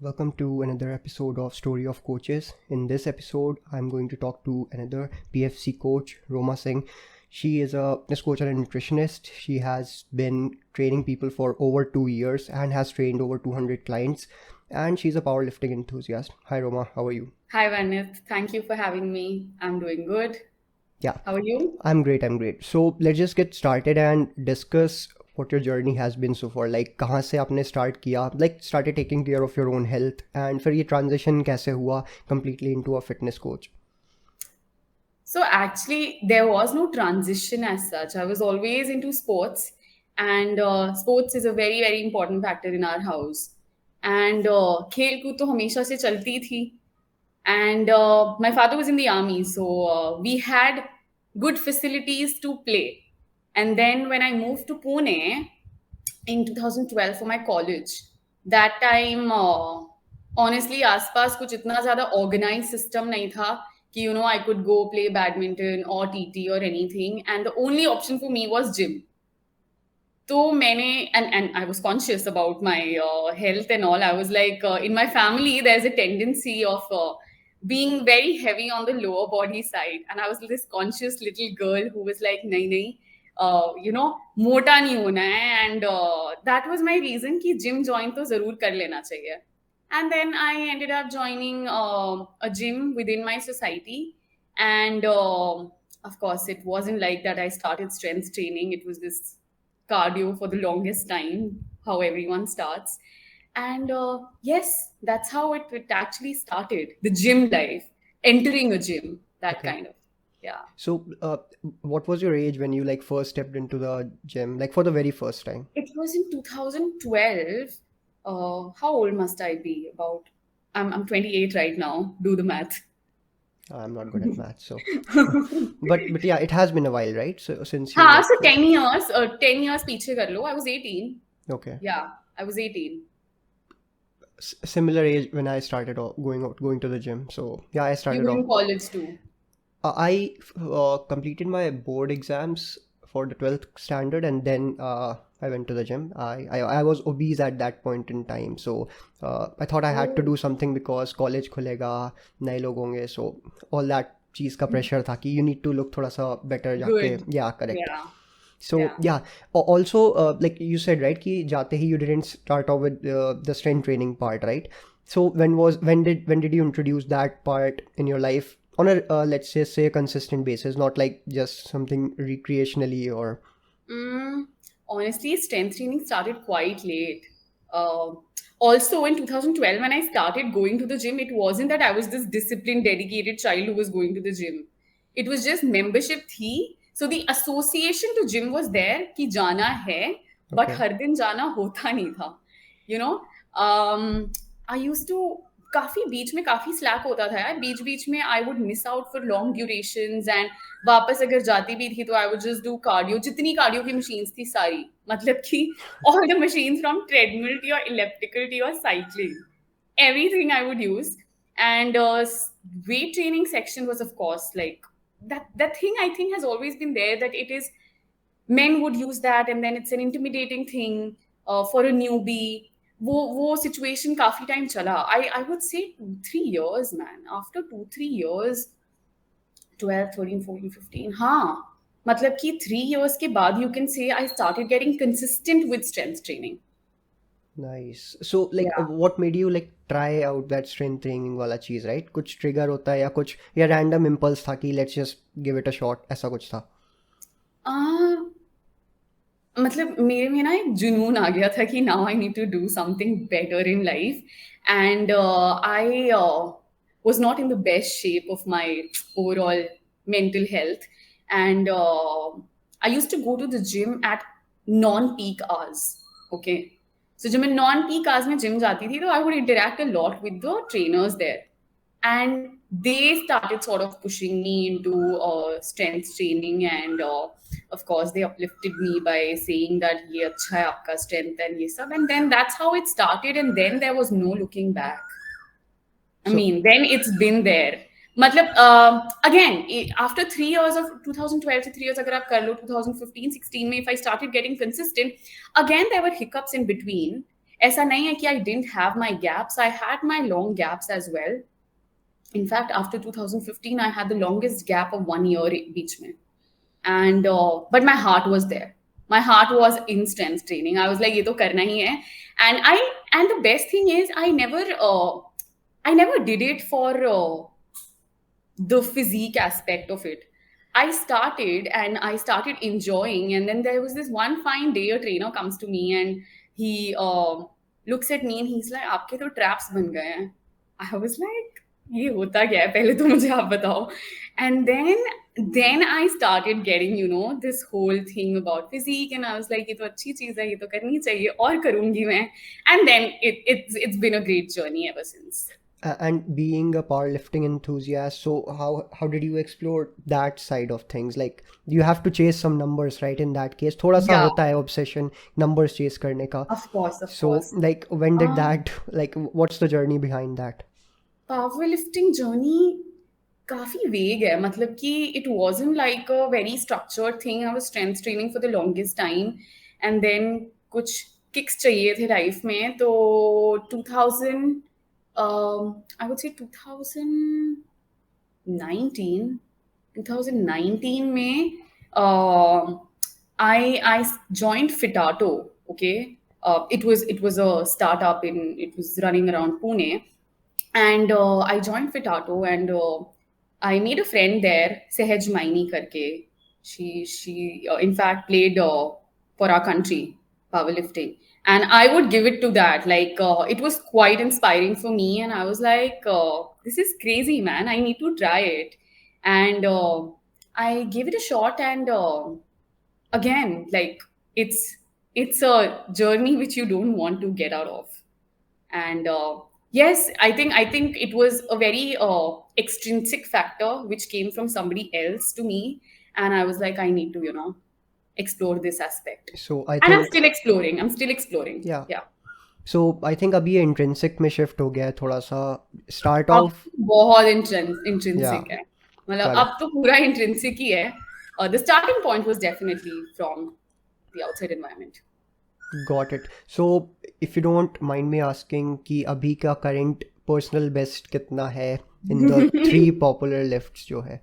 Welcome to another episode of Story of Coaches. In this episode, I'm going to talk to another PFC coach, Roma Singh. She is a fitness coach and a nutritionist. She has been training people for over 2 years and has trained over 200 clients. And she's a powerlifting enthusiast. Hi, Roma. How are you? Hi, Vanith. Thank you for having me. I'm doing good. Yeah, How are you? I'm great. I'm great. So let's just get started and discuss what your journey has been so far. Like कहाँ से आपने start किया? Like started taking care of your own health and फिर ये transition कैसे हुआ completely into a fitness coach? So, actually, there was no transition as such. I was always into sports, and sports is a very, very important factor in our house. And खेल कूद तो हमेशा से चलती थी. And my father was in the army, so we had good facilities to play. And then when I moved to Pune in 2012 for my college, that time honestly आसपास कुछ इतना ज़्यादा organized system नहीं था कि I could go play badminton or TT or anything, and the only option for me was gym. So many, and I was conscious about my health and all. I was like, in my family, there's a tendency of being very heavy on the lower body side, and I was this conscious little girl who was like, nahi nahi, mota nahi hona hai, and that was my reason कि gym join तो जरूर कर लेना चाहिए. And then I ended up joining a gym within my society, and of course, it wasn't like that. I started strength training. It was this cardio for the longest time, how everyone starts. And yes, that's how it actually started, the gym life, entering a gym, that Okay. kind of, yeah. So what was your age when you like first stepped into the gym, like for the very first time? It was in 2012. How old must I be? About, I'm 28 right now. Do the math. I'm not good at math, so but yeah, it has been a while, right? So since you हाँ, like so 10 years, 10 years पीछे कर लो. I was 18. okay. Yeah, I was 18. Similar age when I started going to the gym. So yeah, I You started were off. in college too. I completed my board exams for the 12th standard and then I went to the gym. I was obese at that point in time, so I thought I had to Oh. do something because college खुलेगा नए लोग होंगे, so all that चीज़ का pressure था कि you need to look थोड़ा सा better जाके. Good. Yeah, correct. Yeah. So Yeah. yeah, also like you said, right, कि जाते ही you didn't start off with the strength training part, right? So when did you introduce that part in your life on a let's just say a consistent basis, not like just something recreationally or Mm, honestly, strength training started quite late. Uh, Also, in 2012, when I started going to the gym, it wasn't that I was this disciplined, dedicated child who was going to the gym. It was just membership थी. So the association to gym was there कि जाना है, but okay. हर दिन जाना होता नहीं था. You know, I used to काफी बीच में काफी स्लैक होता था यार. बीच बीच में I would miss out for long durations, and वापस अगर जाती भी थी तो I would just do cardio. जितनी कार्डियो की मशीन्स थी सारी, मतलब कि all the machines from treadmill to your electrical to your cycling, everything I would use. And weight training section was, of course, like that thing I think has always been there, that it is men would use that, and then it's an intimidating thing for a newbie. वो situation काफी time चला. I would say 2-3 years, man. After 2-3 years, 12, 13, 14, 15. हाँ, मतलब कि 3 years के बाद you can say I started getting consistent with strength training. Nice. So like Yeah. what made you like try out that strength training वाला चीज़, right? कुछ trigger होता है या कुछ या random impulse था कि let's just give it a shot, ऐसा कुछ था? मतलब मेरे में ना एक जुनून आ गया था कि now I need to do something better in life. And I was not in the best shape of my overall mental health. And I used to go to the gym at non-peak hours. Okay. So जब मैं non-peak hours में gym जाती थी तो I would interact a lot with the trainers there. And they started sort of pushing me into strength training, and of course they uplifted me by saying that ye acha hai aapka strength and ye sab, and then that's how it started, and then there was no looking back. I So mean, then it's been there. मतलब again, after 3 years of 2012 to 3 years अगर आप कर लो 2015-16 में, if I started getting consistent, again there were hiccups in between. ऐसा नहीं है कि I didn't have my gaps. I had my long gaps as well. In fact, after 2015, I had the longest gap of 1 year beach mein. And but my heart was there. My heart was in strength training. I was like, ये तो करना ही है. And the best thing is, I never did it for the physique aspect of it. I started enjoying, and then there was this one fine day a trainer comes to me and he looks at me and he's like, "आपके तो traps बन गए हैं." I was like, "ये होता क्या है? पहले तो मुझे आप बताओ." And then I started getting, this whole thing about physique, and I was like, "ये तो अच्छी चीज है, ये तो करनी चाहिए और करूंगी मैं." And then it's been a great journey ever since. And being a powerlifting enthusiast, so how did you explore that side of things? Like, you have to chase some numbers, right? In that case थोड़ा सा Yeah, होता है obsession numbers chase करने का. of course, of So course. like when did Um, that, like what's the journey behind that? Powerlifting journey काफी वेग है, मतलब कि it wasn't like a very structured thing. I was strength training for the longest time, and then कुछ kicks चाहिए थे life में, तो 2000 I would say 2019 में I joined Fitato. Okay, it was a startup it was running around Pune, and I joined Fitato, and I made a friend there, Sehaj Maini karke. She in fact played for our country powerlifting, and I would give it to that. Like it was quite inspiring for me, and I was like, "This is crazy, man! I need to try it." And I gave it a shot, and again, like it's a journey which you don't want to get out of. And yes, I think it was a very extrinsic factor which came from somebody else to me, and I was like, I need to explore this aspect, So I and I'm think, still exploring. yeah, Yeah. so I think अभी ये intrinsic में shift हो गया है थोड़ा सा. Start अब off, बहुत yeah, इंट्रिंसिक है, मतलब अब correct. तो पूरा इंट्रिंसिक ही है. The starting point was definitely from the outside environment. Got it. So if you don't mind me asking कि अभी का current personal best कितना है in the 3 popular lifts जो है?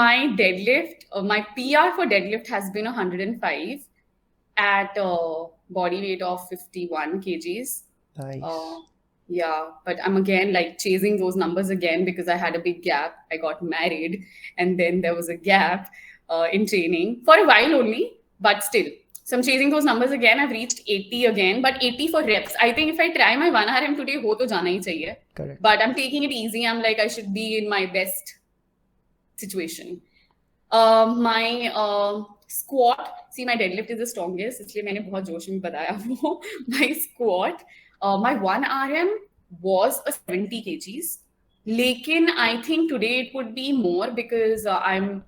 My deadlift, my PR for deadlift has been 105 at body weight of 51 kgs. Nice. Yeah, but I'm again like chasing those numbers again because I had a big gap. I got married, and then there was a gap in training for a while only, but still. So I'm chasing those numbers again. I've reached 80 again, but 80 for reps. I think if I try my 1 RM today, ho to jana hi chahiye. Correct. But I'm taking it easy. I'm like, I should be in my best situation. My squat, see, my deadlift is the strongest, इसलिए मैंने बहुत जोश में बताया वो. My squat, my 1 RM was a 70 kgs. लेकिन I think today it would be more because I'm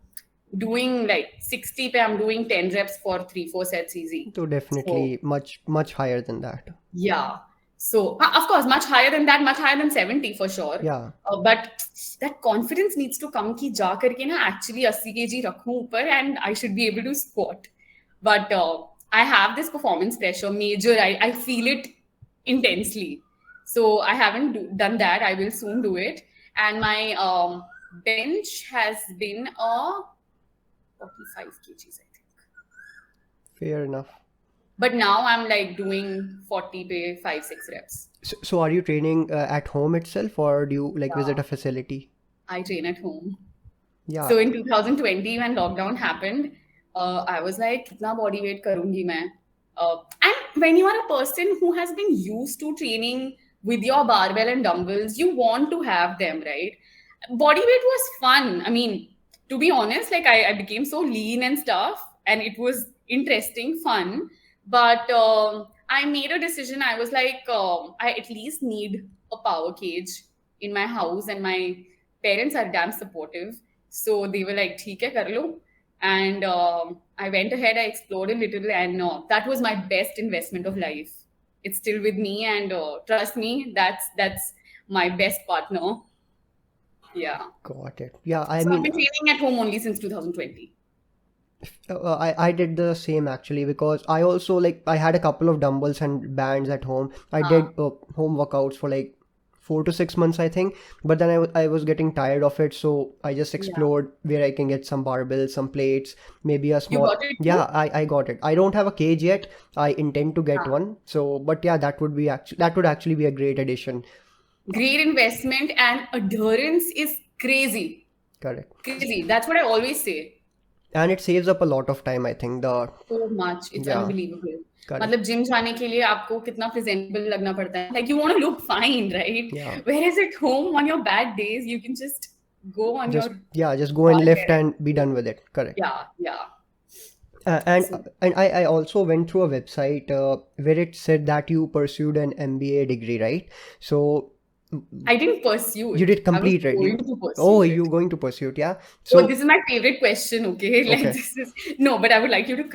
doing like 60 pe, I'm doing 10 reps for 3-4 sets easy. So definitely much higher than that. Yeah. So, of course, much higher than that, much higher than 70 for sure. Yeah. But that confidence needs to come कि जा करके ना actually 80 kg रखूं ऊपर and I should be able to squat. But I have this performance pressure major. I feel it intensely. So I haven't done that. I will soon do it. And my bench has been a 45 kgs, I think. Fair enough. But now I'm like doing 40 pe 5-6 reps. So are you training at home itself, or do you like visit Yeah. a facility? I train at home. Yeah. So in 2020 when lockdown happened, I was like, कितना body weight करूँगी मैं? And when you are a person who has been used to training with your barbell and dumbbells, you want to have them, right? Body weight was fun. I mean, to be honest, like I became so lean and stuff, and it was interesting, fun. But I made a decision. I was like, I at least need a power cage in my house, and my parents are damn supportive. So they were like, "ठीक है, कर लो." And I went ahead, I explored a little, and that was my best investment of life. It's still with me, and trust me, that's my best partner. Yeah. Got it. Yeah, I So I've mean, been training at home only since 2020. I did the same actually, because I also like I had a couple of dumbbells and bands at home. I did हाँ, home workouts for like 4 to 6 months, I think. But then I was getting tired of it, so I just yeah. explored where I can get some barbells, some plates, maybe a You small. got it Yeah, too? I got it. I don't have a cage yet. I intend to get हाँ. one. So, but yeah, that would actually be a great addition. Great investment and adherence is crazy. Correct. Crazy. That's what I always say. And it saves up a lot of time, I think. The So much. It's Yeah, unbelievable. correct. मतलब gym जाने के लिए आपको कितना presentable लगना पड़ता है. Like you want to look fine, right? Yeah. Whereas at home on your bad days, you can just go on your Just go and car lift there and be and done with it. Correct. yeah, yeah. Uh, and So I also went through a website where it said that you pursued an MBA degree, right? So I didn't pursue you it. did I was complete it. going to Oh, pursue you it. going to pursue it, yeah? Oh, this So is my favorite question. Okay, like okay, this is no, but I would like you to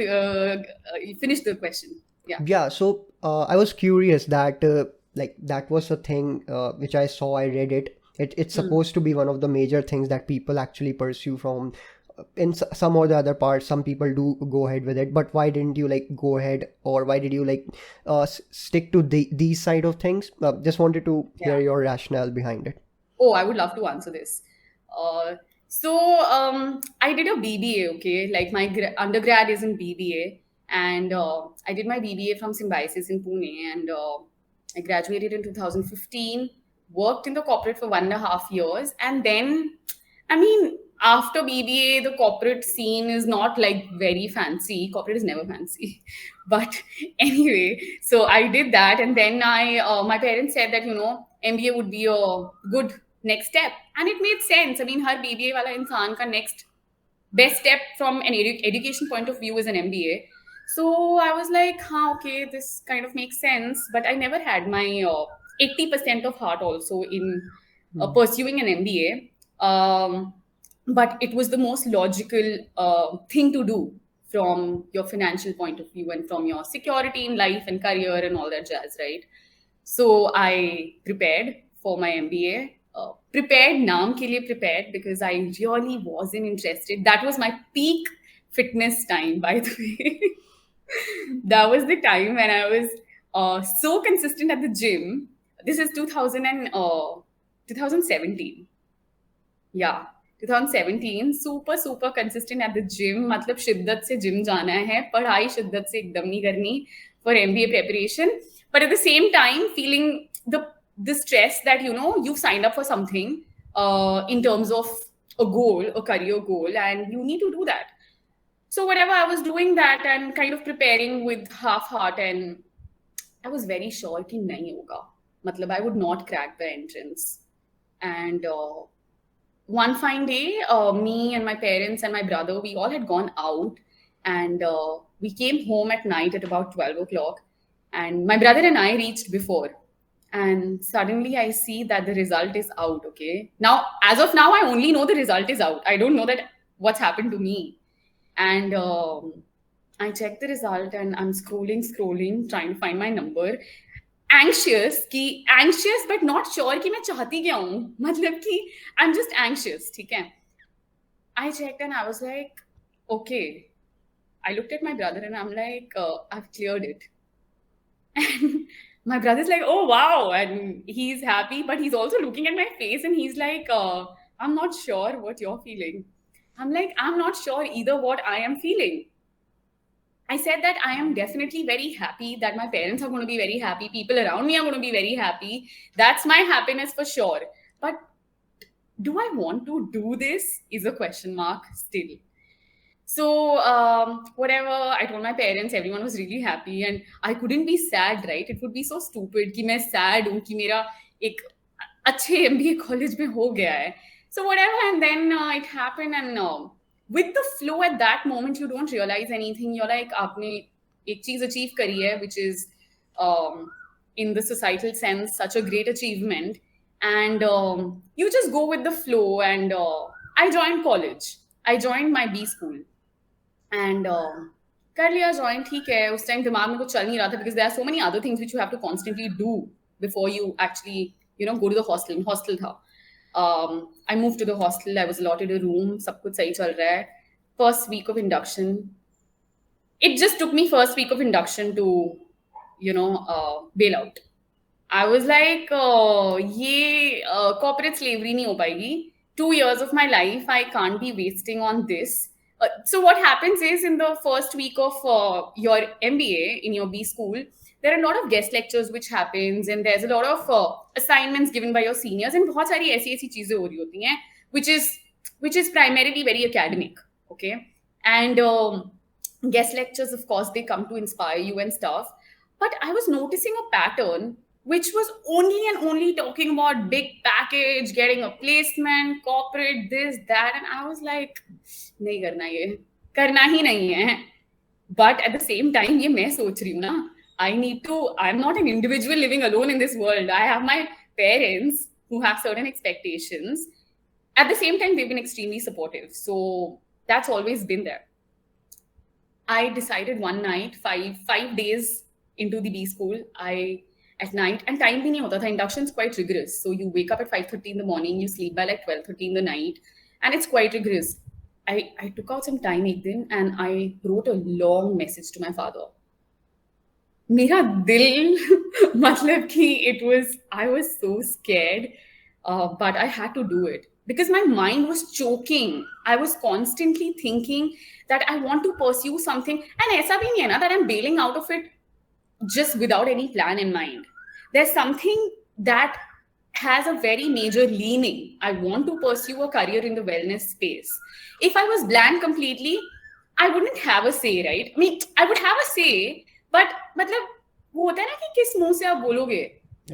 finish the question. Yeah. yeah. So I was curious that like that was a thing which I saw. I read it. It's Hmm. supposed to be one of the major things that people actually pursue from in some or the other parts. Some people do go ahead with it, but why didn't you like go ahead, or why did you like stick to these side of things? Just wanted to hear Yeah. your rationale behind it. Oh, I would love to answer this. Uh, I did a BBA, okay? Like my undergrad is in BBA, and I did my BBA from Symbiosis in Pune, and I graduated in 2015, worked in the corporate for 1.5 years, and then, I mean, after BBA, the corporate scene is not like very fancy. Corporate is never fancy. But anyway, so I did that, and then my parents said that, MBA would be a good next step, and it made sense. I mean, her BBA वाला इंसान का next best step from an education point of view is an MBA. So I was like, okay, this kind of makes sense. But I never had my 80% of heart also in Hmm. pursuing an MBA. But it was the most logical thing to do from your financial point of view and from your security in life and career and all that jazz, right? So I prepared for my MBA. Prepared naam ke liye prepared because I really wasn't interested. That was my peak fitness time, by the way. That was the time when I was so consistent at the gym. This is 2017. Yeah, 2017 super super consistent at the gym. मतलब शिद्दत से gym जाना है, पढ़ाई शिद्दत से एकदम नहीं करनी for MBA preparation, but at the same time feeling the stress that you've signed up for something in terms of a goal, a career goal, and you need to do that. So whatever, I was doing that and kind of preparing with half heart, and I was very sure कि नहीं होगा. मतलब I would not crack the entrance. And one fine day, me and my parents and my brother, we all had gone out, and we came home at night at about 12 o'clock. And my brother and I reached before. And suddenly I see that the result is out. Okay. Now, as of now, I only know the result is out. I don't know that what's happened to me. And I checked the result and I'm scrolling, trying to find my number. Anxious but not sure कि मैं चाहती क्या हूँ, मतलब कि I'm just anxious. ठीक है. I checked and I was like, okay. I looked at my brother and I'm like, I've cleared it. And my brother's like, oh wow, and he's happy, but he's also looking at my face and he's like, I'm not sure what you're feeling. I'm like, I'm not sure either what I am feeling. I said that I am definitely very happy that my parents are going to be very happy. People around me are going to be very happy. That's my happiness for sure. But do I want to do this? Is a question mark still. So, whatever, I told my parents, everyone was really happy. And I couldn't be sad, right? It would be so stupid कि मैं sad हूँ कि मेरा एक अच्छे MBA college में हो गया है. So whatever, and then it happened, and with the flow at that moment, you don't realize anything. You're like, आपने एक चीज achieve करी है, which is in the societal sense such a great achievement, and you just go with the flow. And I joined college. I joined my B school, and कर लिया join, ठीक है. उस टाइम दिमाग में कुछ चल नहीं रहा था because there are so many other things which you have to constantly do before you actually go to the hostel था. I moved to the hostel. I was allotted a room. सब कुछ सही चल रहा है. first week of induction, it just took me first week of induction to, bail out. I was like, ये corporate slavery नहीं हो पाएगी. 2 years of my life I can't be wasting on this. So what happens is in the first week of your MBA in your B school, there are a lot of guest lectures which happens, and there's a lot of assignments given by your seniors, and बहुत सारी ऐसी चीजें हो रही होती हैं, which is primarily very academic, okay? And guest lectures, of course, they come to inspire you and stuff. But I was noticing a pattern which was only and only talking about big package, getting a placement, corporate, this, that. And I was like, nahi karna ye. Karna hi nahi hai. But at the same time, ye main soch rahi hu na. I'm not an individual living alone in this world. I have my parents who have certain expectations. At the same time, they've been extremely supportive. So that's always been there. I decided one night, five days into the B school, at night, and time bhi nahi hota tha. Induction is quite rigorous. So you wake up at 5:30 in the morning, you sleep by like 12:30 in the night, and it's quite rigorous. I took out some time ek din and I wrote a long message to my father. मेरा दिल मतलब कि I was so scared, but I had to do it because my mind was choking. I was constantly thinking that I want to pursue something, and ऐसा भी नहीं है ना that I'm bailing out of it just without any plan in mind. There's something that has a very major leaning. I want to pursue a career in the wellness space. If I was blank completely, I wouldn't have a say, right? I mean, I would have a say, but मतलब वो होता है ना कि किस मुंह से आप बोलोगे,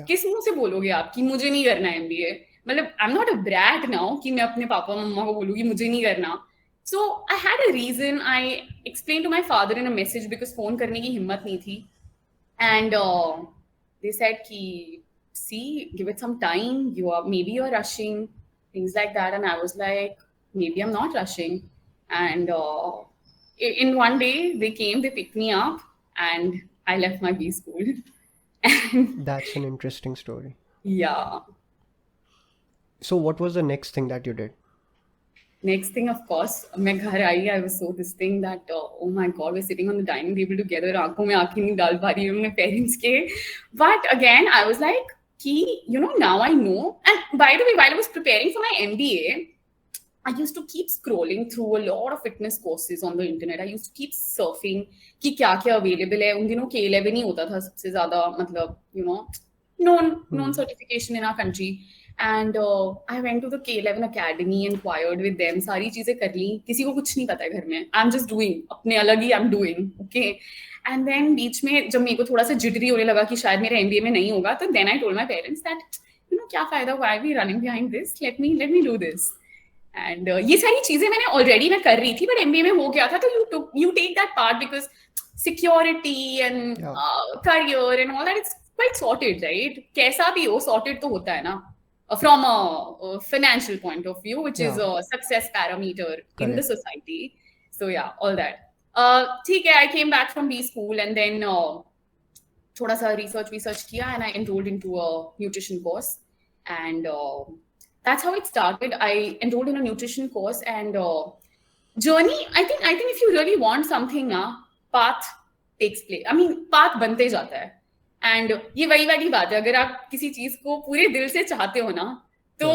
किस मुंह से बोलोगे आप कि मुझे नहीं करना है MBA. मतलब I'm not a brat now कि मैं अपने पापा मम्मा को बोलूँगी मुझे नहीं करना. So I had a reason. I explained to my father in a message because phone करने की हिम्मत नहीं थी. And they said ki, see, give it some time. Maybe you're rushing, things like that. And I was like, maybe I'm not rushing. And in one day, they came, they picked me up, and I left my B school. That's an interesting story. Yeah. So what was the next thing that you did? Next thing, of course, मैं घर आई, I was so this thing that, oh my God, we're sitting on the dining table together, आंखों में आंखें नहीं डाल पा रही हूँ अपने parents के. But again, I was like, now I know. And by the way, while I was preparing for my MBA, I used to keep scrolling through a lot of fitness courses on the internet. I used to keep surfing कि क्या क्या available है. उन दिनों K11 ही होता था सबसे ज़्यादा, मतलब known certification in our country. And I went to the K11 Academy, inquired with them, सारी चीजें कर ली. किसी को कुछ नहीं पता है घर में. I'm just doing अपने अलग ही I'm doing, okay. And then बीच में जब मेरे को थोड़ा सा जिटरी होने लगा कि शायद मेरा MBA में नहीं होगा, तो then I told my parents that क्या फायदा, why are we running behind this? Let me do this. And ये सारी चीजें मैंने already मैं कर रही थी, but MBA में हो गया था, तो you take that part because security and career and all that, it's quite sorted, right? कैसा भी हो, sorted तो होता है ना. From a financial point of view, which is a success parameter in the society. So yeah, all that. ठीक है, I came back from B school and then थोड़ा सा research किया, and I enrolled into a nutrition course. And that's how it started. I enrolled in a nutrition course, and journey, I think if you really want something, path takes place. I mean, path बनते जाता है. And ये वही वाली बात है, अगर आप किसी चीज को पूरे दिल से चाहते हो ना, तो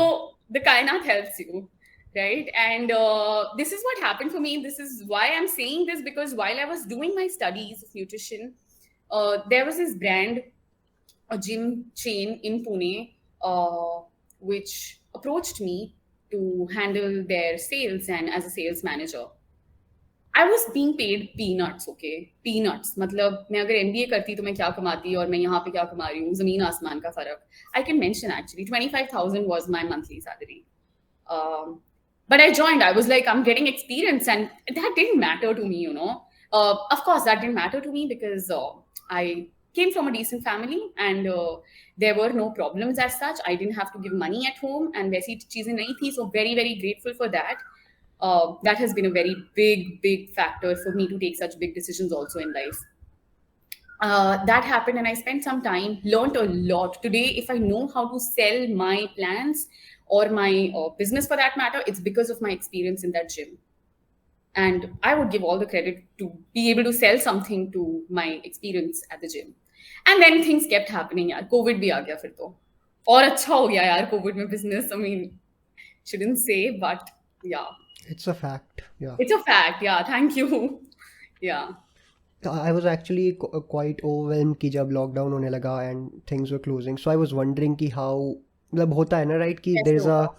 the कायनात helps you, right? And this is what happened for me. This is why I'm saying this, because while I was doing my studies of nutrition, there was this brand, a gym chain in Pune, which approached me to handle their sales and as a sales manager. I was being paid peanuts, okay? Peanuts. मतलब मैं अगर MBA करती तो मैं क्या कमाती और मैं यहाँ पे क्या कमा रही हूँ, ज़मीन आसमान का फर्क. I can mention actually 25,000 was my monthly salary. But I joined. I was like, I'm getting experience, and that didn't matter to me, Of course, that didn't matter to me because I came from a decent family, and there were no problems as such. I didn't have to give money at home, and वैसी चीजें नहीं थी. So very, very grateful for that. That has been a very big factor for me to take such big decisions also in life. That happened, and I spent some time, learned a lot. Today, if I know how to sell my plans or my business for that matter, it's because of my experience in that gym. And I would give all the credit to be able to sell something to my experience at the gym. And then things kept happening. यार Covid भी आ गया फिर तो और अच्छा हो गया यार कोविड में business. I mean, shouldn't say, but yeah, It's a fact. Yeah. it's a fact. Yeah, thank you. Yeah. I was actually quite overwhelmed कि जब लॉकडाउन होने लगा and things were closing. So I was wondering कि how मतलब होता है ना right कि there कैसे is a होगा?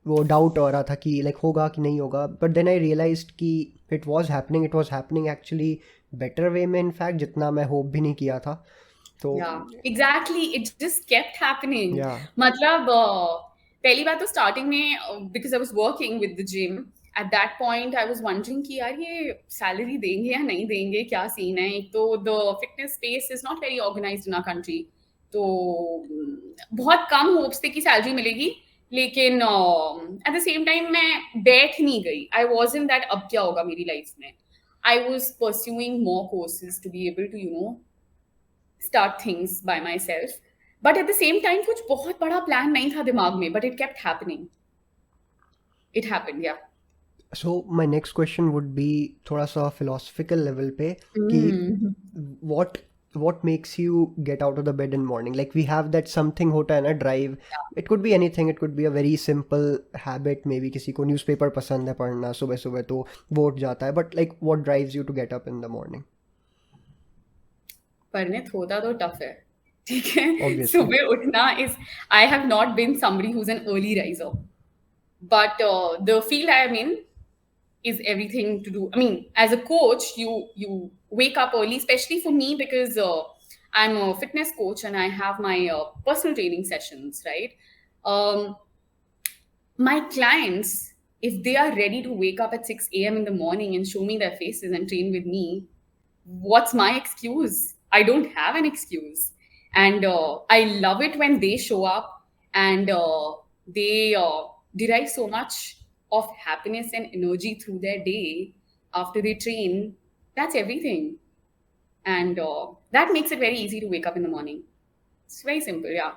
वो डाउट हो रहा था कि like होगा कि नहीं होगा. But then I realized कि it was happening actually better way में in fact जितना मैं hope भी नहीं किया था. तो Yeah, exactly. It just kept happening. yeah. मतलब पहली बात तो स्टार्टिंग में because I was working with the gym at that point I was wondering कि यार ये सैलरी देंगे या नहीं देंगे, क्या सीन है. एक तो the fitness space is not very organized in our country, तो बहुत कम होप्स थे कि सैलरी मिलेगी. लेकिन एट द सेम टाइम मैं बैठ नहीं गई. आई वॉज इन दैट अब क्या होगा मेरी लाइफ में. I was pursuing more courses to be able to start things by myself. But at the same time, कुछ बहुत बड़ा plan नहीं था दिमाग में, but it kept happening. It happened, yeah. So my next question would be थोड़ा सा philosophical level पे कि what makes you get out of the bed in morning? Like we have that something होता है ना drive. It could be anything. It could be a very simple habit. Maybe किसी को newspaper पसंद है पढ़ना सुबह सुबह तो वो उठ जाता है. But like what drives you to get up in the morning? पढ़ने थोड़ा तो टफ है, ठीक है. Obviously. सुबह उठना is I have not been somebody who's an early riser, but the field I am in is everything to do. I mean, as a coach, you wake up early, especially for me because I'm a fitness coach and I have my personal training sessions, right? My clients, if they are ready to wake up at 6 a.m. in the morning and show me their faces and train with me, what's my excuse? I don't have an excuse. And I love it when they show up and they derive so much of happiness and energy through their day after they train. That's everything. And that makes it very easy to wake up in the morning. It's very simple, yeah.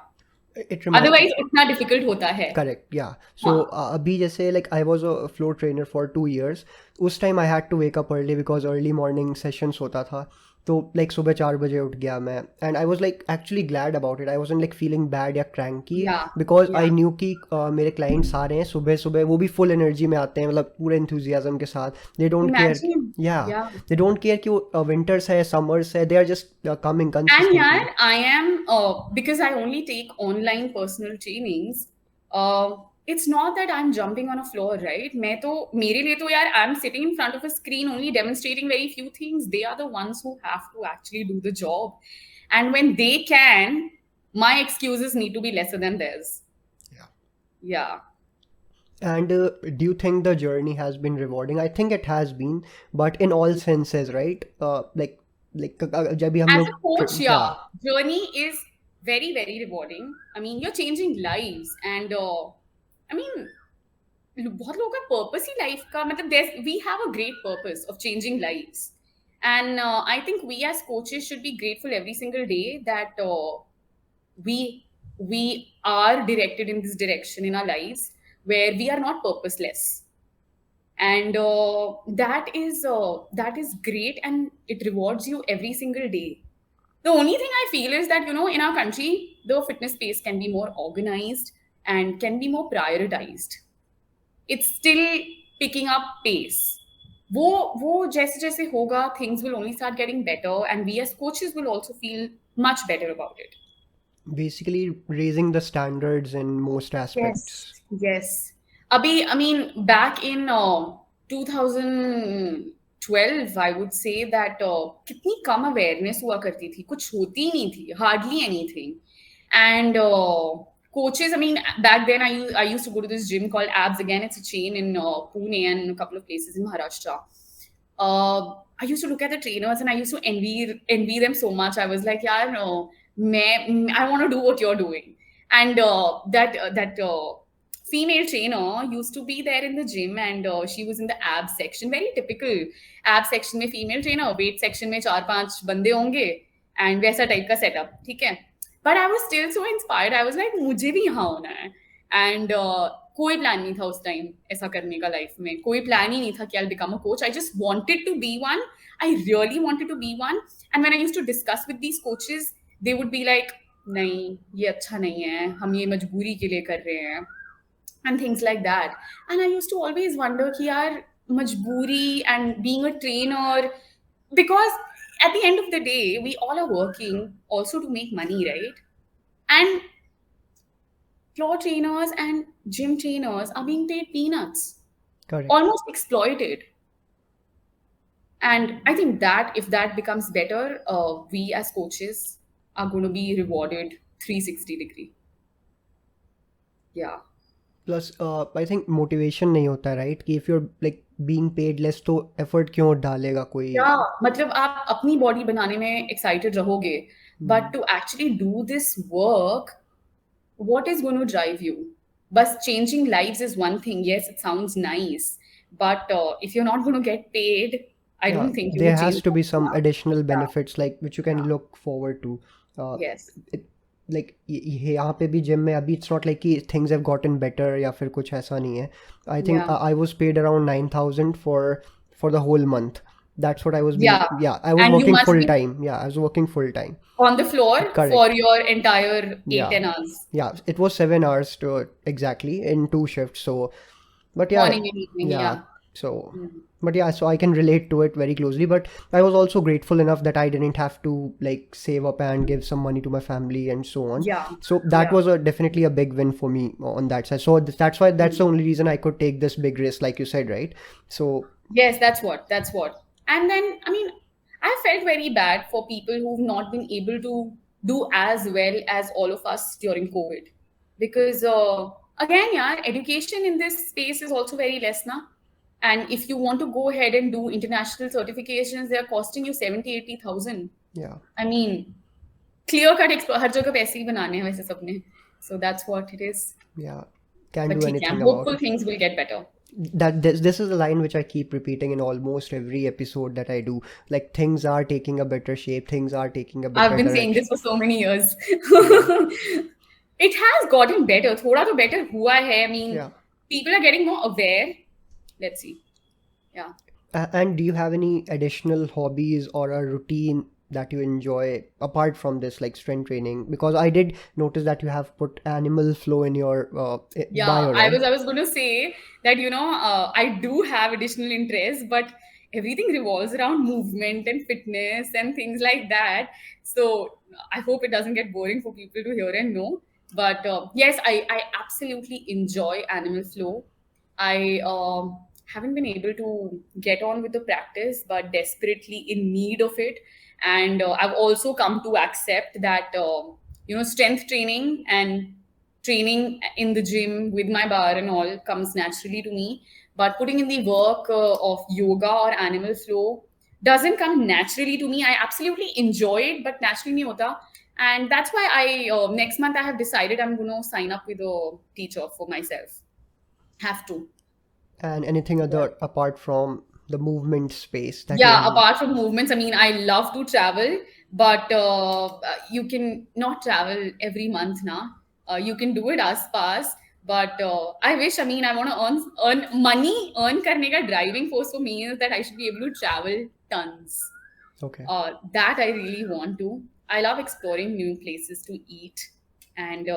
It reminds Otherwise, उतना difficult होता है. Correct, yeah. So अभी जैसे like I was a floor trainer for 2 years. उस time I had to wake up early because early morning sessions होता था. तो like सुबह 4 बजे उठ गया मैं and I was like actually glad about it. I wasn't like feeling bad या cranky because I knew कि मेरे clients आ रहे हैं सुबह सुबह, वो भी full energy में आते हैं मतलब पूरे enthusiasm के साथ. They don't care. Yeah. They don't care कि winters है summers है. They are just coming consistently. And यार I am because I only take online personal trainings. It's not that I'm jumping on a floor, right? मैं तो मेरे लिए तो यार I'm sitting in front of a screen only demonstrating very few things. They are the ones who have to actually do the job. And when they can, my excuses need to be lesser than theirs. Yeah. And do you think the journey has been rewarding? I think it has been, but in all senses, right? Like जब भी हम As लोग a coach, yeah, journey is very, very rewarding. I mean, you're changing lives, and I mean, बहुत लोगों का purpose ही life का मतलब we have a great purpose of changing lives, and I think we as coaches should be grateful every single day that we are directed in this direction in our lives where we are not purposeless. And that is great, and it rewards you every single day. The only thing I feel is that in our country the fitness space can be more organized and can be more prioritized. It's still picking up pace. वो जैसे जैसे होगा, things will only start getting better, and we as coaches will also feel much better about it. Basically raising the standards in most aspects. Yes. Abhi, I mean, back in 2012, I would say that कितनी कम awareness हुआ करती थी, कुछ होती ही नहीं थी, hardly anything. And coaches, I mean, back then I used to go to this gym called Abs Again. It's a chain in Pune and a couple of places in Maharashtra. I used to look at the trainers and I used to envy them so much. I was like, yeah, no, I want to do what you're doing. And that female trainer used to be there in the gym, and she was in the abs section. Very typical abs section में female trainer, weight section में 4-5 बंदे होंगे, and वैसा type का setup, ठीक है. But I was still so inspired. I was like, मुझे भी यहाँ होना है. And कोई प्लान नहीं था उस टाइम ऐसा करने का लाइफ में, कोई प्लान ही नहीं था कि I become a coach. I just wanted to be one. I really wanted to be one. And when I used to discuss with these coaches, they would be like, नहीं ये अच्छा नहीं है, हम ये मजबूरी के लिए कर रहे हैं, and things like that. And I used to always wonder कि यार majburi and being a trainer, because at the end of the day we all are working also to make money, right? And floor trainers and gym trainers are being paid peanuts, Correct. almost exploited. And I think that if that becomes better, we as coaches are going to be rewarded 360 degree. Yeah. Plus, I think motivation नहीं होता, right? कि if you're like being paid less, तो effort क्यों डालेगा कोई? या मतलब आप अपनी बॉडी बनाने में एक्साइटेड रहोगे, but to actually do this work, what is going to drive you? बस changing lives is one thing. Yes, it sounds nice, but if you are not going to get paid, I Yeah, don't think you there will has change. to be some additional benefits like which you can look forward to. Yes. Like यहाँ पे भी gym में अभी it's not like कि things have gotten better या फिर कुछ ऐसा नहीं है. I think Yeah. I was paid around 9,000 for the whole month. That's what I was being, Yeah. I was And you working must full be time. Yeah, I was working full time. on the floor Correct. for your entire 8 Yeah. 10 hours, Yeah, it was 7 hours to exactly in 2 shifts. So, but yeah, morning and evening. Yeah. so but yeah, so I can relate to it very closely. But I was also grateful enough that I didn't have to like save up and give some money to my family and so on. Yeah. So that Yeah. was definitely a big win for me on that side. So that's why that's the only reason I could take this big risk, like you said, right? So Yes, that's what. And then, I mean, I felt very bad for people who've not been able to do as well as all of us during COVID. Because, again, yeah, education in this space is also very less, na? And if you want to go ahead and do international certifications, they are costing you 70,000-80,000. yeah, I mean, clear cut, हर जगह पैसे ही बनाने हैं वैसे सबने. So that's what it is. yeah, can't But do ठीक है, anything I'm about hopeful it. things will get better. That this is a line which I keep repeating in almost every episode that I do. Like things are taking a better shape, things are taking a I've better been saying direction. this for so many years. It has gotten better. थोड़ा तो better हुआ है. I mean, Yeah. people are getting more aware. Let's see. Yeah. And do you have any additional hobbies or a routine that you enjoy apart from this, like strength training? Because I did notice that you have put animal flow in your Yeah, bio, right? I was going to say that, you know, I do have additional interests, but everything revolves around movement and fitness and things like that. So I hope it doesn't get boring for people to hear and know. But yes, I absolutely enjoy animal flow. I haven't been able to get on with the practice, but desperately in need of it. And I've also come to accept that, you know, strength training and training in the gym with my bar and all comes naturally to me. But putting in the work of yoga or animal flow doesn't come naturally to me. I absolutely enjoy it, but naturally nahi hota. And that's why next month I have decided I'm going to sign up with a teacher for myself. Have to. And anything other apart from the movement space that Yeah, you apart from movements, I mean, I love to travel, but you can not travel every month now. You can do it as pass, but I wish, I mean, I want to earn money. Earn karne ka driving force for me is that I should be able to travel tons. okay. That I really want to. I love exploring new places to eat. And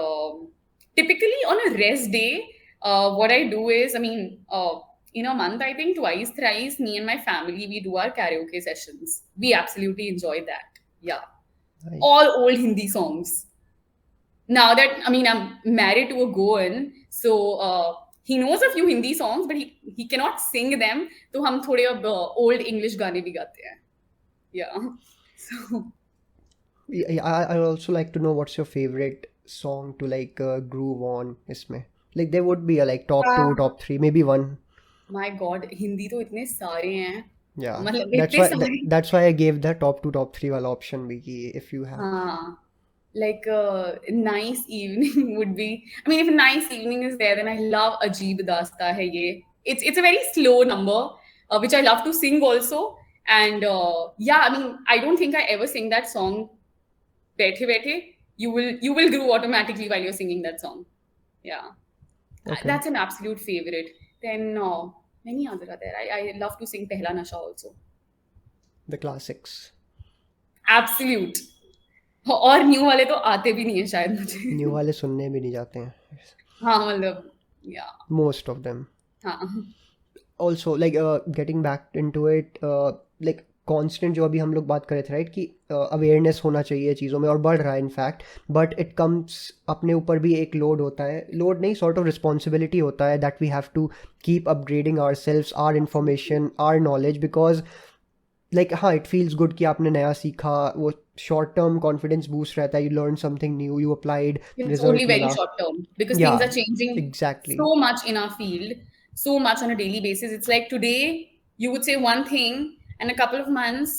typically on a rest day, what I do is, I mean, in a month, I think twice, thrice, me and my family, we do our karaoke sessions. We absolutely enjoy that. Yeah. Nice. All old Hindi songs. Now that, I mean, I'm married to a Goan, so he knows a few Hindi songs, but he cannot sing them. So हम थोड़े अब old English गाने भी गाते हैं. Yeah. So I also like to know what's your favorite song to like groove on इसमें. Like there would be a like top 2, top 3, maybe one. my God, Hindi तो इतने सारे हैं. Yeah, मतलब that's इतने why सारे. that's why I gave the top 2, top 3 वाला option भी कि if you have. हाँ. Like nice evening would be. I mean, if a nice evening is there, then I love Ajeeb Dasta hai ye. It's a very slow number, which I love to sing also. And yeah, I mean, I don't think I ever sing that song. Baithe baithe, you will groove automatically while you're singing that song. Yeah. Okay. That's an absolute favorite. Then many other are there. I love to sing Pehla Nasha also. The classics. Absolute. और new वाले तो आते भी नहीं है शायद new मुझे. वाले सुनने भी नहीं जाते हैं. हाँ मतलब या Most of them. हाँ Also, like getting back into it, like constant जो अभी हम लोग बात कर रहे थे, राइट, कि अवेयरनेस होना चाहिए चीज़ों में और बढ़ रहा है इनफैक्ट, बट इट कम्स अपने ऊपर भी एक लोड होता है, लोड नहीं, सॉर्ट ऑफ रिस्पॉन्सिबिलिटी होता है, that we have to keep upgrading our selves, or information, or knowledge, because like हाँ, इट फील्स गुड कि आपने नया सीखा, वो शॉर्ट टर्म कॉन्फिडेंस बूस्ट रहता है, you learn something new, you applied, it's only result very मिला. short term because या things are changing exactly. so much in our field, so much on a daily basis. It's like today you would say one thing, and a couple of months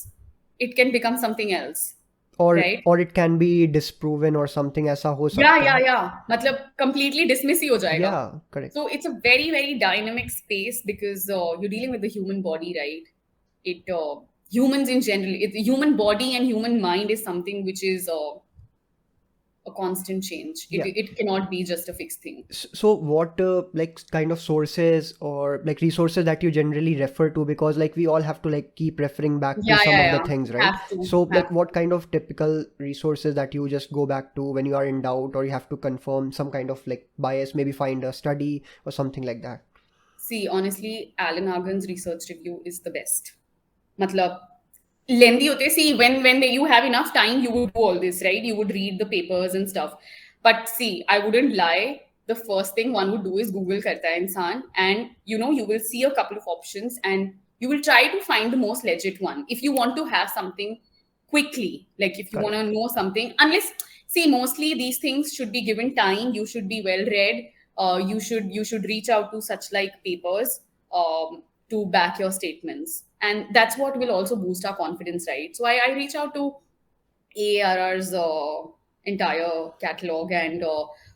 it can become something else, right? और it can be डिसप्रूवन और something, ऐसा हो Yeah, सकता yeah, है. yeah. मतलब completely dismiss ही हो जाएगा. या correct. So it's a very, very dynamic space because you're dealing with the human body, right? It humans in general, the human body and human mind is something which is a constant change. Yeah. It cannot be just a fixed thing. So what like kind of sources or like resources that you generally refer to, because like we all have to like keep referring back to Yeah, some yeah, of the yeah. things, right? Have to. So Have like what kind of typical resources that you just go back to when you are in doubt or you have to confirm some kind of like bias, maybe find a study or something like that? See, honestly, Alan Argan's research review is the best. मतलब lengthy होते. See, when you have enough time, you would do all this, right? You would read the papers and stuff. But see, I wouldn't lie. The first thing one would do is Google करता है इंसान, and you will see a couple of options, and you will try to find the most legit one. If you want to have something quickly, like if you want to know something, unless see, mostly these things should be given time. You should be well read. You should reach out to such like papers to back your statements, and that's what will also boost our confidence, right? So I reach out to AARR's entire catalog, and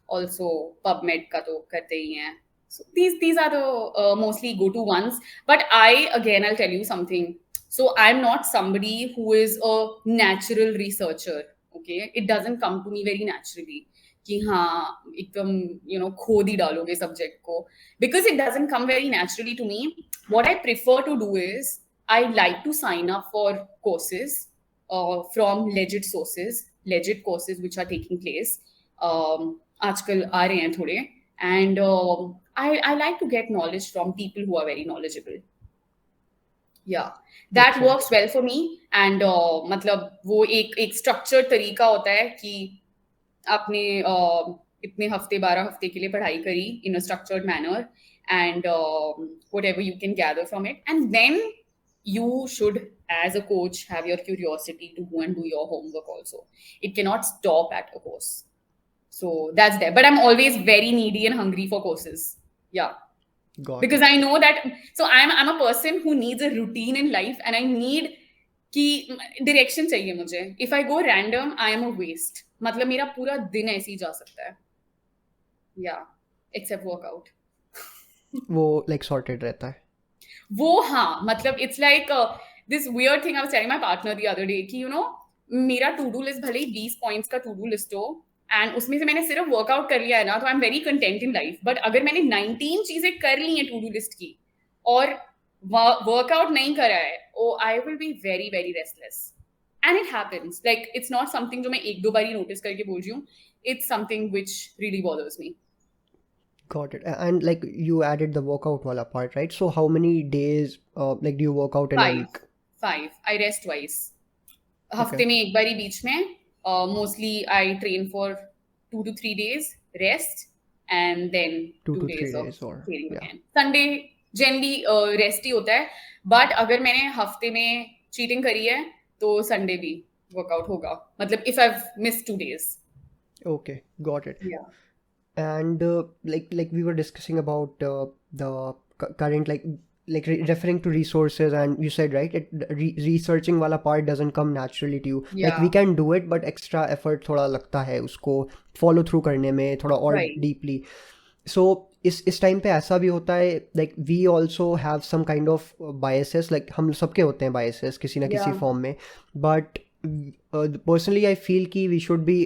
also PubMed का तो करते ही हैं. So these are the mostly go-to ones. But I'll tell you something. So I'm not somebody who is a natural researcher. Okay, it doesn't come to me very naturally. कि हाँ एकदम खोद ही डालोगे subject को, because it doesn't come very naturally to me. What I prefer to do is I like to sign up for courses from legit sources, legit courses which are taking place. आजकल आ रहे हैं थोड़े, and I like to get knowledge from people who are very knowledgeable. Yeah, that Okay. works well for me. And मतलब वो एक structured तरीका होता है कि आपने इतने हफ्ते 12 हफ्ते के लिए पढ़ाई करी in a structured manner, and whatever you can gather from it, and then you should, as a coach, have your curiosity to go and do your homework also. It cannot stop at a course. So that's there. But I'm always very needy and hungry for courses. Yeah. Got Because it. I know that, so I'm a person who needs a routine in life, and I need कि direction चाहिए मुझे. If I go random, I am a waste. मतलब मेरा पूरा दिन ऐसे ही जा सकता है. Yeah, except workout. वो like sorted रहता है. वो हाँ, मतलब it's like this weird thing I was telling my partner the other day कि मेरा to do list भले ही 20 points का to do list हो, and उसमें से मैंने सिर्फ वर्कआउट कर लिया है ना, तो I am very content in life. But अगर मैंने 19 चीजें कर ली हैं टू डू लिस्ट की और वर्कआउट नहीं करा है, I will be very very restless. And it happens. Like it's not something जो मैं एक दो बार ही नोटिस करके बोल रही हूँ. It's something which really bothers me. Got it. And like you added the workout wala part, right? So how many days like do you work out in a week? 5. I rest twice. हफ्ते में एक बार ही बीच में. Mostly I train for 2 to 3 days, rest, and then 2 to 3 days of days or training yeah. again. Sunday generally rest ही होता है, but अगर मैंने हफ्ते में cheating करी है तो Sunday भी workout होगा. मतलब if I've missed 2 days. Okay, got it. Yeah. And like we were discussing about the current like referring to resources, and you said, right, researching wala part doesn't come naturally to you. Like we can do it, but extra effort थोड़ा लगता है उसको follow through करने में थोड़ा और Right. deeply. So इस time पे ऐसा भी होता है, like we also have some kind of biases, like हम सबके होते हैं biases किसी ना किसी Yeah. form में, but personally I feel कि we should be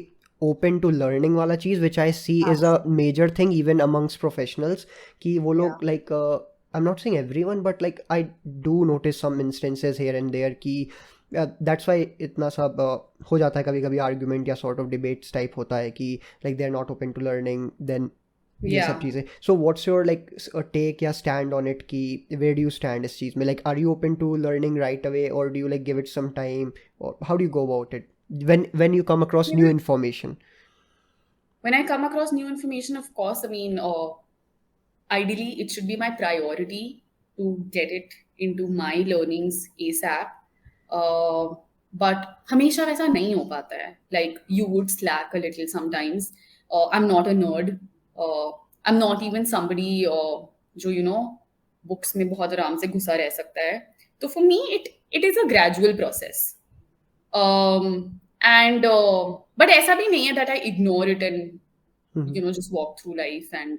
open to learning वाला चीज़, which I see is a major thing even amongst professionals, कि वो Yeah. लोग like I'm not saying everyone, but like I do notice some instances here and there कि that's why इतना सब हो जाता है कभी कभी argument या sort of debates type होता है कि like they're not open to learning, then ये सब Yeah. चीज़ें. So what's your like take या stand on it कि where do you stand इस चीज़ में, like are you open to learning right away or do you like give it some time, or how do you go about it when you come across new information? When I come across new information, of course, I mean, ideally, it should be my priority to get it into my learnings ASAP. But हमेशा वैसा नहीं हो पाता है. Like, you would slack a little sometimes. I'm not a nerd. I'm not even somebody जो, you know, books में बहुत आराम से घुसा रह सकता है. So for me, it is a gradual process. And but ऐसा भी नहीं है that I ignore it and you know just walk through life and